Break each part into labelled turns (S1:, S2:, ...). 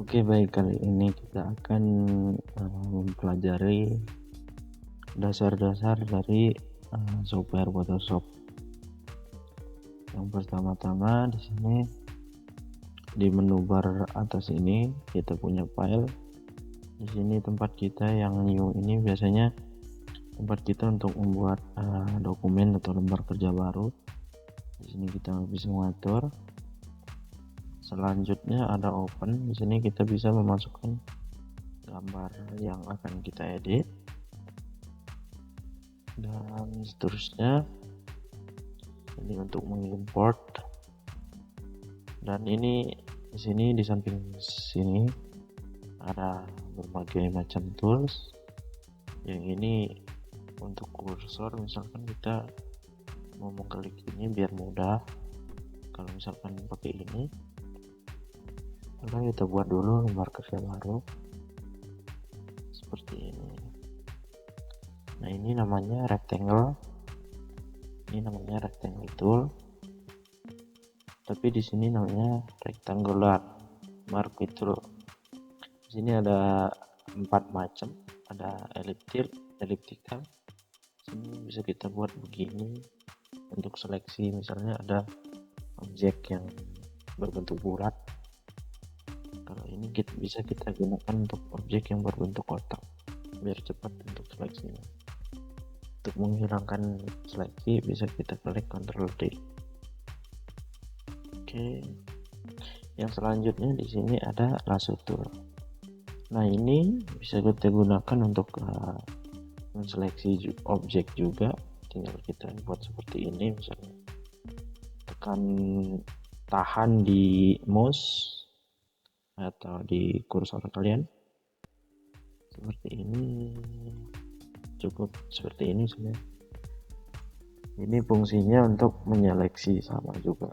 S1: Oke, baik, kali ini kita akan mempelajari dasar-dasar dari software Photoshop. Yang pertama-tama di sini di menu bar atas ini kita punya file. Di sini tempat kita yang new ini biasanya tempat kita untuk membuat dokumen atau lembar kerja baru. Di sini kita bisa mengatur. Selanjutnya ada open. Di sini kita bisa memasukkan gambar yang akan kita edit dan seterusnya. Ini untuk mengimport, dan ini di sini di samping sini ada berbagai macam tools. Yang ini untuk kursor, misalkan kita mau mengklik ini biar mudah. Kalau misalkan pakai ini, maka kita buat dulu lembar kerja baru seperti ini. Nah, ini namanya rectangle. Ini namanya rectangle tool. Tapi di sini namanya rectangular mark tool. Di sini ada 4 macam, ada elliptical. Sini bisa kita buat begini untuk seleksi, misalnya ada objek yang berbentuk bulat. Kalau ini bisa kita gunakan untuk objek yang berbentuk kotak biar cepat untuk seleksinya. Untuk menghilangkan seleksi bisa kita klik Ctrl D. Oke. Yang selanjutnya di sini ada lasso tool. Nah, ini bisa kita gunakan untuk menseleksi objek juga. Tinggal kita buat seperti ini, misalnya tekan tahan di mouse atau di kursor kalian seperti ini, cukup seperti ini sebenarnya. Ini fungsinya untuk menyeleksi sama juga.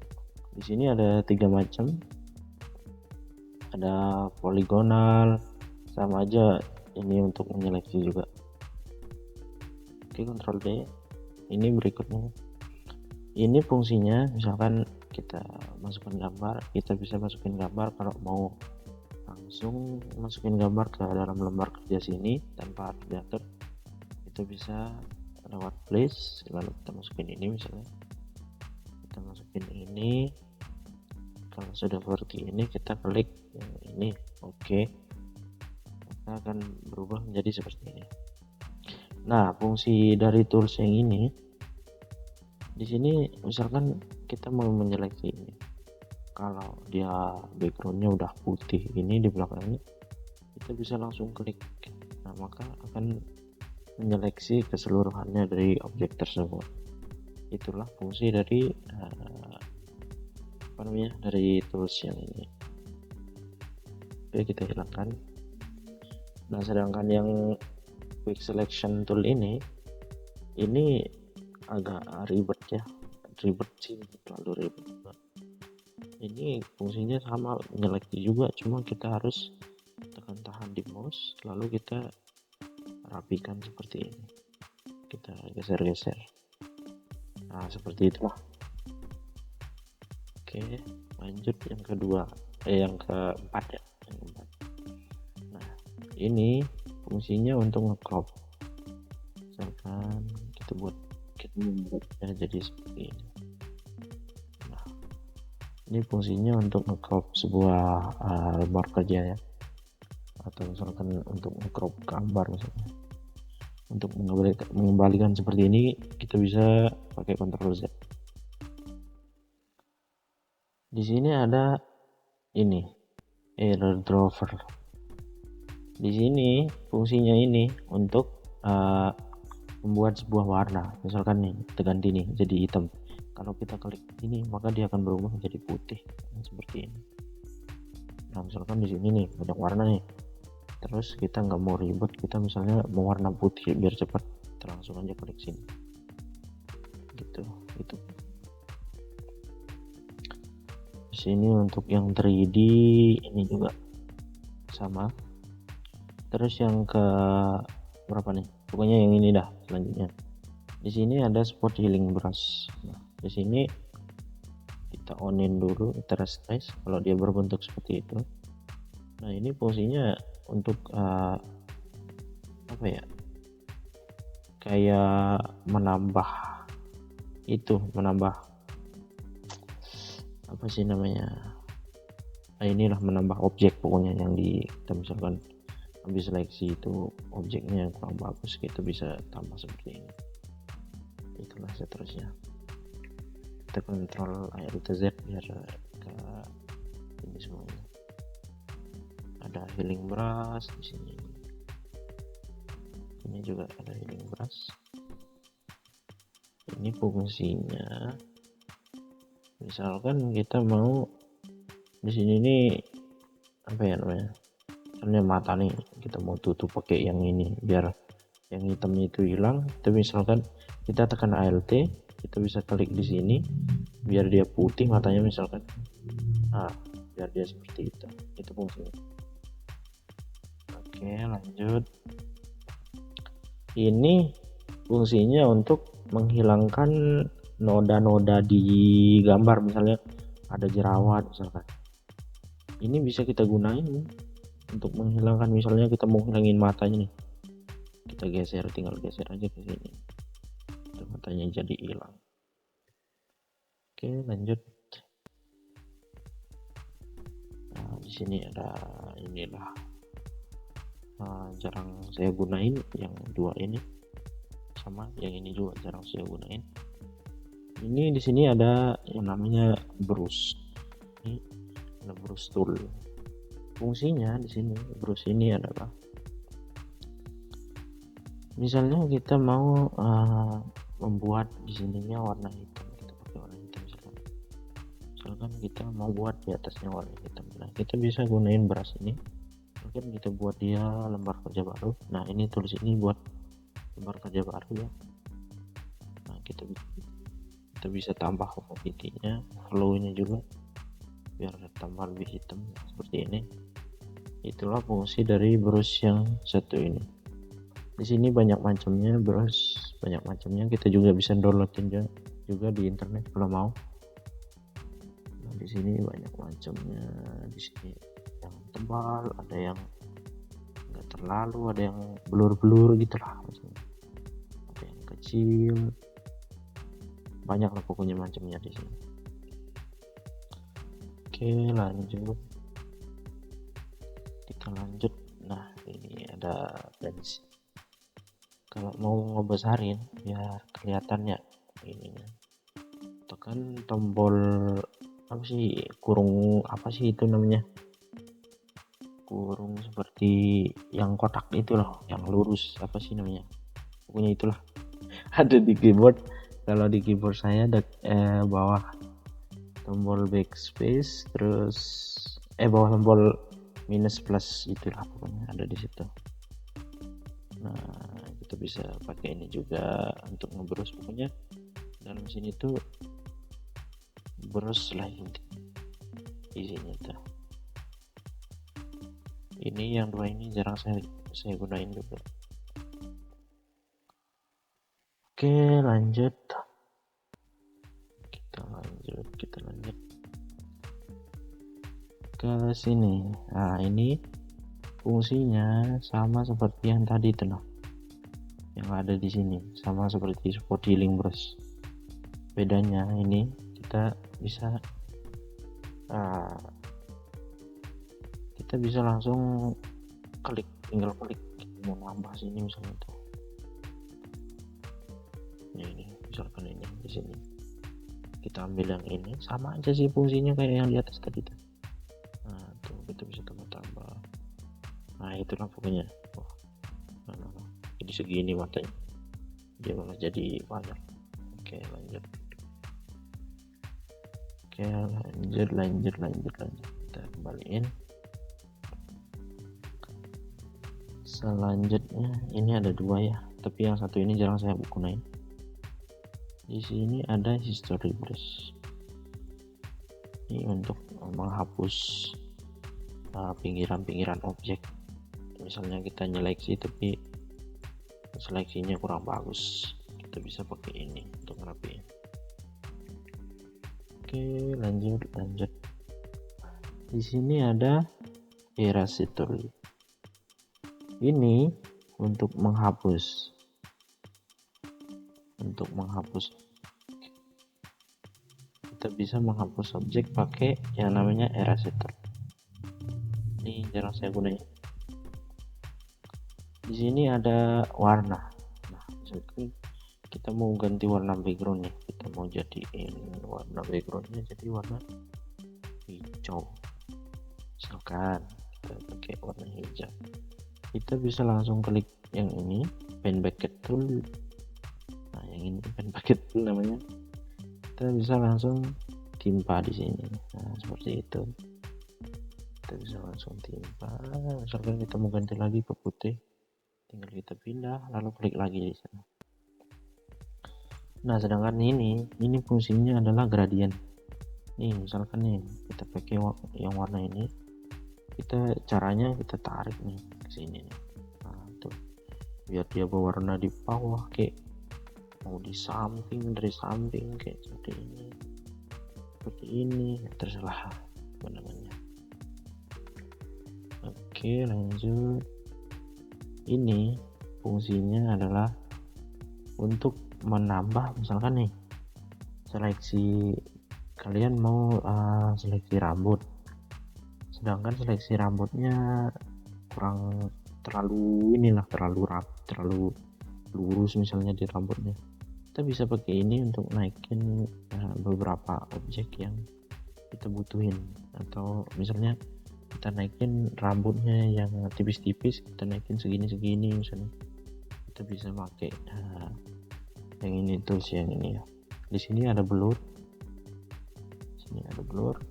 S1: Di sini ada 3 macam, ada poligonal, sama aja ini untuk menyeleksi juga. Oke, Ctrl D. Ini berikutnya, ini fungsinya misalkan kita masukkan gambar, kita bisa masukin gambar. Kalau mau langsung masukin gambar ke dalam lembar kerja sini tanpa diatur, itu bisa lewat place, lalu kita masukin ini, misalnya kita masukin ini. Kalau sudah seperti ini, kita klik ini, oke, maka akan berubah menjadi seperti ini. Nah, fungsi dari tools yang ini, di sini misalkan kita mau menyeleksi ini, kalau dia backgroundnya udah putih ini di belakangnya, kita bisa langsung klik. Nah, maka akan menyeleksi keseluruhannya dari objek tersebut. Itulah fungsi dari dari tools yang ini. Oke, kita hilangkan. Nah, sedangkan yang quick selection tool ini agak ribet sih, terlalu ribet. Ini fungsinya sama, menyeleksi juga, cuma kita harus tekan tahan di mouse, lalu kita rapikan seperti ini, kita geser-geser. Nah, seperti itulah. Oke, lanjut yang kedua, yang keempat ya, yang keempat. Nah, ini fungsinya untuk nge-crop. Misalkan kita membuatnya jadi seperti ini. Nah, ini fungsinya untuk nge-crop sebuah lembar kerja ya, atau misalkan untuk nge-crop gambar misalnya. Untuk mengembalikan seperti ini, kita bisa pakai Ctrl Z. Di sini ada ini error driver. Di sini fungsinya ini untuk membuat sebuah warna. Misalkan nih, terganti nih jadi hitam. Kalau kita klik ini, maka dia akan berubah menjadi putih seperti ini. Nah, misalkan di sini nih banyak warna nih, terus kita nggak mau ribet, kita misalnya mau warna putih biar cepat, langsung aja klik sini gitu. Itu di sini untuk yang 3D ini juga sama. Terus yang ke berapa nih, pokoknya yang ini dah. Selanjutnya di sini ada spot healing brush. Nah, di sini kita onin dulu, kita resize kalau dia berbentuk seperti itu. Nah ini fungsinya untuk apa ya, kayak menambah apa sih namanya, inilah menambah objek pokoknya yang kita misalkan habis seleksi itu objeknya yang kurang bagus, kita bisa tambah seperti ini. Itulah seterusnya, kita kontrol Alt Z biar ke ini semuanya. Ada healing brush di sini, ini juga ada healing brush. Ini fungsinya misalkan kita mau di sini nih apa ya namanya, misalnya mata nih kita mau tutup pakai yang ini biar yang hitamnya itu hilang. Kita misalkan kita tekan Alt, kita bisa klik di sini biar dia putih matanya misalkan, biar dia seperti itu fungsinya. Oke lanjut, ini fungsinya untuk menghilangkan noda-noda di gambar, misalnya ada jerawat misalkan, ini bisa kita gunain untuk menghilangkan. Misalnya kita mau hilangin matanya nih, kita geser, tinggal geser aja ke sini, itu matanya jadi hilang. Oke lanjut, nah di sini ada inilah, jarang saya gunain yang dua ini, sama yang ini juga jarang saya gunain. Ini di sini ada yang namanya brush, ini ada brush tool. Fungsinya di sini brush ini adalah misalnya kita mau membuat di sininya warna hitam, kita pakai warna hitam misalkan kita mau buat di atasnya warna hitam. Nah kita bisa gunain brush ini, mungkin kita buat dia lembar kerja baru. Nah ini tulis ini buat lembar kerja baru ya. Nah kita bisa tambah opacity-nya, flow-nya juga biar tambah lebih hitam seperti ini. Itulah fungsi dari brush yang satu ini. Di sini banyak macamnya brush, banyak macamnya, kita juga bisa downloadin juga di internet kalau mau. Nah di sini banyak macamnya, di sini yang tebal, ada yang enggak terlalu, ada yang blur gitulah, ada yang kecil, banyak lah pokoknya macamnya di sini. Oke lanjut, kita lanjut. Nah ini ada pensil, kalau mau ngebesarin biar kelihatannya ininya, tekan tombol apa sih, kurung apa sih itu namanya, kurung seperti yang kotak itu loh, yang lurus apa sih namanya, pokoknya itulah. Ada di keyboard, kalau di keyboard saya ada bawah tombol backspace, terus bawah tombol minus plus, itulah pokoknya ada di situ. Nah kita bisa pakai ini juga untuk ngebrush, pokoknya dalam sini tuh brush lah isinya tuh. Ini yang dua ini jarang saya gunain juga. Oke lanjut, kita lanjut ke sini. Nah ini fungsinya sama seperti yang tadi itu loh, yang ada di sini sama seperti spot healing brush. Bedanya ini kita bisa langsung klik, tinggal klik mau nambah sini misalnya tuh. Ini misalkan ini di sini kita ambil yang ini, sama aja sih fungsinya kayak yang di atas tadi tuh. Nah tuh kita bisa tambah. Nah itulah pokoknya. Jadi segini matanya, dia malah jadi banyak. Oke lanjut, kita kembaliin. Selanjutnya ini ada dua ya, tapi yang satu ini jarang saya gunain. Di sini ada history brush, ini untuk menghapus pinggiran objek. Misalnya kita nyeleksi tapi seleksinya kurang bagus, kita bisa pakai ini untuk ngerapiin. Oke lanjut, di sini ada erase tool. Ini untuk menghapus kita bisa menghapus objek pakai yang namanya erase tool. Ini jarang saya gunain. Di sini ada warna. Nah, misalkan kita mau ganti warna background nih, kita mau jadiin warna backgroundnya jadi warna hijau, misalkan kita pakai warna hijau, kita bisa langsung klik yang ini, pen bucket tool. Nah, yang ini pen bucket tool namanya. Kita bisa langsung timpa di sini. Nah, seperti itu. Kita bisa langsung timpa. Misalkan kita mau ganti lagi ke putih, tinggal kita pindah lalu klik lagi di sana. Nah, sedangkan ini fungsinya adalah gradient. Nih, misalkan nih kita pakai yang warna ini, caranya kita tarik nih ke sini nih. Nah, tuh biar dia berwarna di bawah, kayak mau di samping, dari samping kayak seperti ini, terserah apa namanya. Oke, lanjut. Ini fungsinya adalah untuk menambah, misalkan nih seleksi, kalian mau seleksi rambut, sedangkan seleksi rambutnya kurang terlalu lurus misalnya di rambutnya, kita bisa pakai ini untuk naikin beberapa objek yang kita butuhin. Atau misalnya kita naikin rambutnya yang tipis-tipis, kita naikin segini misalnya, kita bisa pakai yang ini, tools yang ini ya. Di sini ada blur,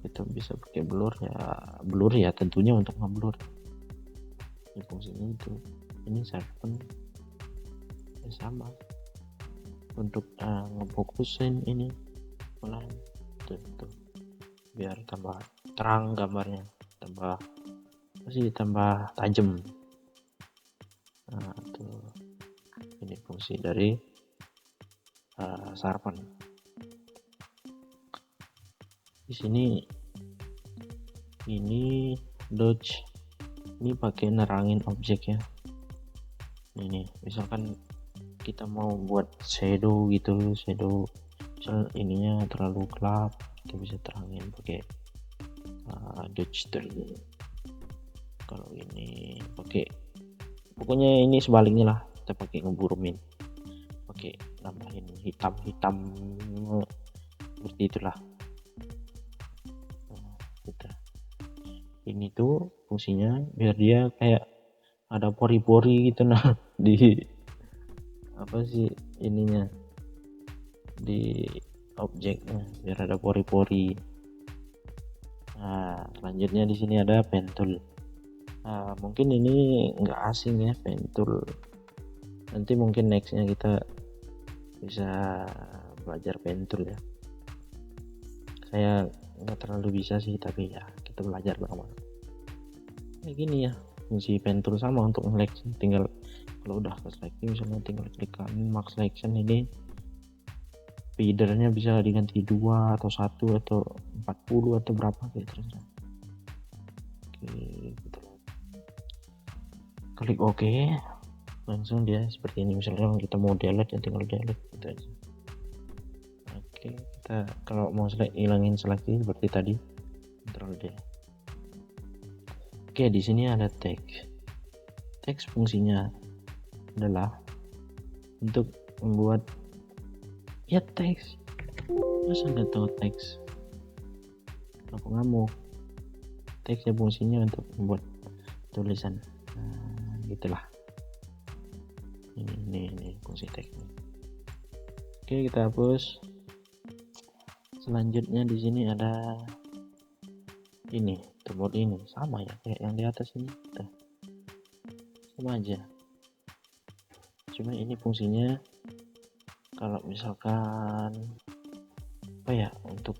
S1: kita bisa pakai blur ya tentunya untuk ngeblur. Ini fungsinya itu. Ini sharpen ya, sama untuk ngefokusin ini pelan tuh, biar tambah terang gambarnya, tambah tajam. Nah, tuh ini fungsi dari sharpen. Di sini ini dodge, ini pakai nerangin objek ya. Ini misalkan kita mau buat shadow gitu, misal ininya terlalu gelap, kita bisa terangin pakai dodge tool. Kalau ini pakai, pokoknya ini sebaliknya lah, kita pakai ngeburumin, pakai nambahin hitam seperti itulah. Ini tuh fungsinya biar dia kayak ada pori-pori gitu nah di apa sih ininya, di objeknya, biar ada pori-pori. Nah, selanjutnya di sini ada pen tool. Nah, mungkin ini nggak asing ya pen tool, nanti mungkin nextnya kita bisa belajar pen tool ya. Saya nggak terlalu bisa sih, tapi ya kita belajar bersama. Kayak gini ya fungsi pen tool, sama untuk seleksi, tinggal kalau udah ke seleksi misalnya tinggal klik kanan max selection, ini feedernya bisa diganti 2 atau 1 atau 40 atau berapa kayak terserah. Oke, gitu. Klik OK, langsung dia seperti ini. Misalnya kita mau delete ya tinggal delete gitu aja. Oke, kita kalau mau hilangin seleksi seperti tadi, Ctrl D. Oke, di sini ada teks fungsinya adalah untuk membuat ya teks. Masa nggak tahu teks? Aku ngamuk. Teks ya fungsinya untuk membuat tulisan. Nah, gitulah. Ini fungsi teks. Oke, kita hapus. Selanjutnya di sini ada ini, tombol ini sama ya kayak yang di atas ini. Sama aja. Cuma ini fungsinya kalau misalkan apa ya, untuk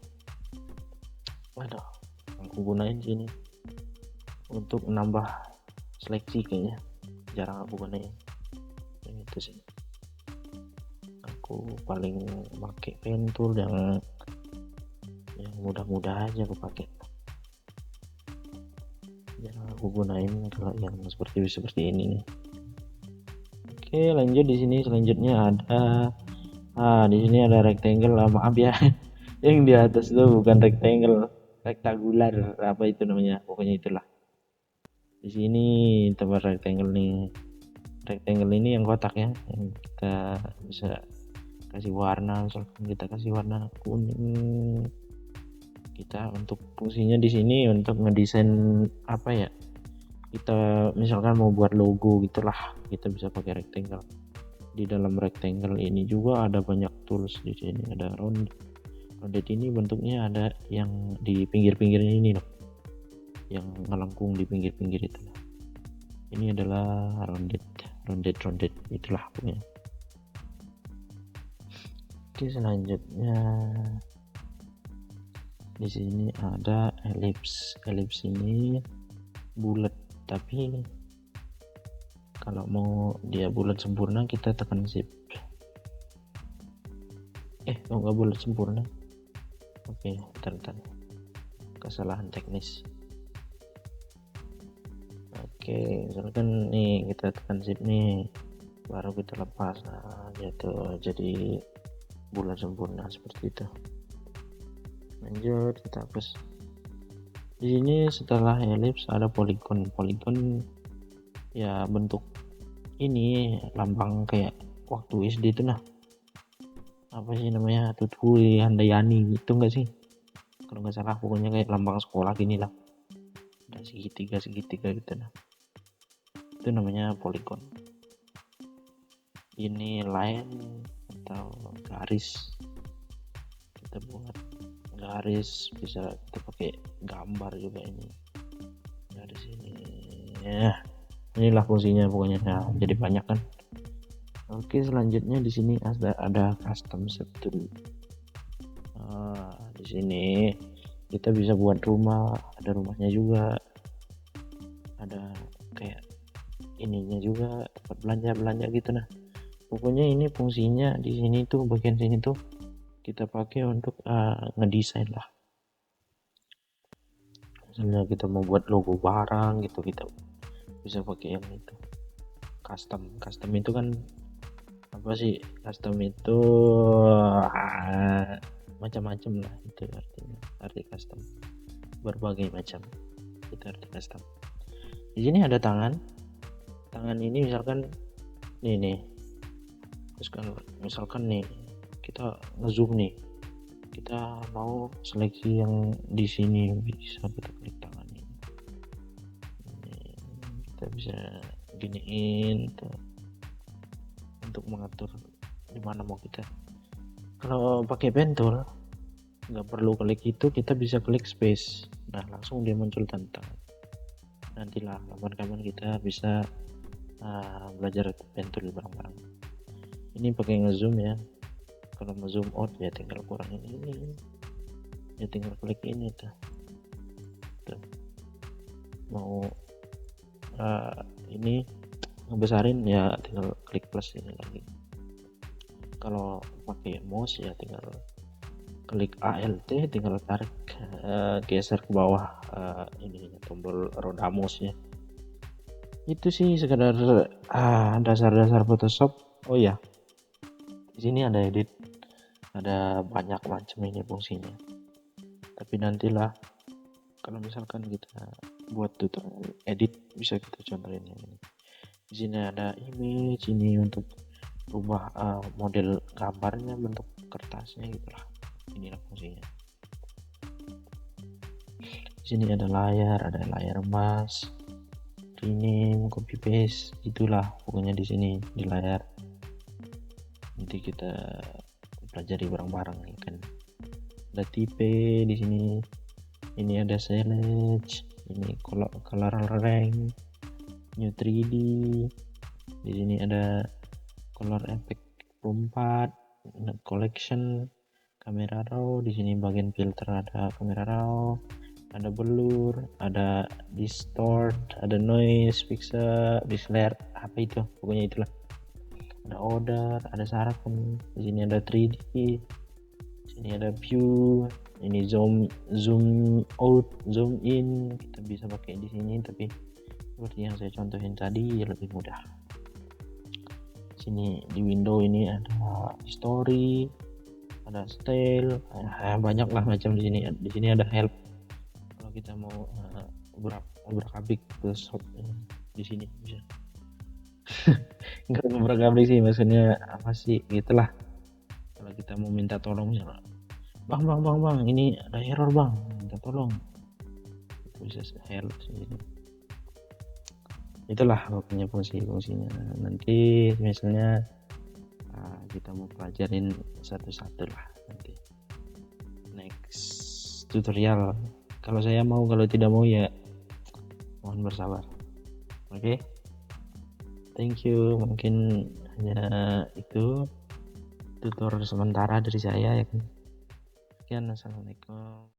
S1: aku gunain sini untuk nambah seleksi, kayaknya jarang aku gunain. Itu sih aku paling pakai pen tool yang mudah-mudah aja aku pakai. yang aku gunain kalau yang seperti ini nih. Oke, lanjut di sini selanjutnya ada di sini ada rectangle, maaf ya. Yang di atas itu bukan rectangle, rektagular apa itu namanya, pokoknya itulah. Di sini tempat rectangle nih. Rectangle ini yang kotak ya, yang kita bisa kasih warna, misalkan kita kasih warna kuning. Kita untuk fungsinya di sini untuk ngedesain apa ya, kita misalkan mau buat logo gitulah, kita bisa pakai rectangle. Di dalam rectangle ini juga ada banyak tools. Di sini ada rounded ini bentuknya ada yang di pinggir-pinggirnya ini loh, yang ngelengkung di pinggir-pinggir itu. Ini adalah rounded itulah pokoknya. Oke, selanjutnya di sini ada ellipse. Ellipse ini bulat, tapi kalau mau dia bulat sempurna kita tekan shift. Nggak bulat sempurna. Oke, bentar. Kesalahan teknis. Oke, misalkan nih kita tekan shift nih, baru kita lepas. Nah, gitu. Jadi bulat sempurna seperti itu. Lanjut kita hapus. Di sini setelah ellipse ada polygon. Polygon ya bentuk ini lambang kayak waktu SD itu, nah apa sih namanya, Tutui Handayani gitu enggak sih kalau nggak salah, pokoknya kayak lambang sekolah gini lah, ada segitiga gitu. Nah itu namanya polygon. Ini line atau garis, kita buat garis, bisa kita pakai gambar juga. Ini garis ini ya, inilah fungsinya pokoknya. Nah jadi banyak kan. Oke, selanjutnya di sini ada custom shape tool. Di sini kita bisa buat rumah, ada rumahnya juga, ada kayak ininya juga, tempat belanja gitu. Nah pokoknya ini fungsinya di sini tuh, bagian sini tuh kita pakai untuk ngedesain lah. Misalnya kita mau buat logo barang gitu, kita bisa pakai yang itu. Custom itu kan apa sih, custom itu macam-macam lah, itu artinya. Arti custom berbagai macam, itu arti custom. Di sini ada tangan ini misalkan nih terus kan misalkan nih kita ngezoom nih, kita mau seleksi yang di sini, bisa kita klik tangan ini, kita bisa giniin tuh untuk mengatur di mana mau kita. Kalau pakai pen tool nggak perlu klik itu, kita bisa klik space, nah langsung dia muncul tantangan. Nantilah kapan-kapan kita bisa belajar pen tool bareng-bareng. Ini pakai ngezoom ya, kalau mau zoom out ya tinggal kurangin ini ya, tinggal klik ini tuh. Mau ini ngebesarin ya tinggal klik plus ini lagi. Kalau pakai mouse ya tinggal klik ALT, tinggal tarik geser ke bawah ini tombol roda mouse nya. Itu sih sekedar dasar-dasar Photoshop. Oh ya, di sini ada edit, ada banyak macam ini fungsinya, tapi nantilah kalau misalkan kita buat tutorial edit bisa kita contohin ini. Di sini ada image ini untuk rubah model gambarnya, bentuk kertasnya gitulah. Inilah fungsinya. Di sini ada layar emas, rename, copy paste, itulah pokoknya di sini di layar. Nanti kita pelajari bareng-bareng nih kan. Ada tipe di sini. Ini ada select, ini color rank, new 3D. Di sini ada color effect 4, collection, kamera raw. Di sini bagian filter ada kamera raw, ada blur, ada distort, ada noise, pixel, layer, apa itu pokoknya itulah. Ada order, ada sarapan. Di sini ada 3D, Sini ada view, ini zoom out, zoom in, kita bisa pakai di sini, tapi seperti yang saya contohin tadi lebih mudah. Sini di window ini ada history, ada style, banyak lah macam di sini. Di sini ada help kalau kita mau obrak-abrik ke shop di sini bisa. Enggak obrak-abrik sih, maksudnya apa sih gitulah. Kalau kita mau minta tolong misalnya, bang, ini ada error bang, minta tolong, itu bisa help sih. Itulah pokoknya fungsinya. Nanti misalnya kita mau pelajarin satu-satu lah nanti next tutorial. Kalau saya mau, kalau tidak mau ya mohon bersabar. Oke, thank you. Mungkin hanya itu tutor sementara dari saya ya kan. Sekian, assalamualaikum.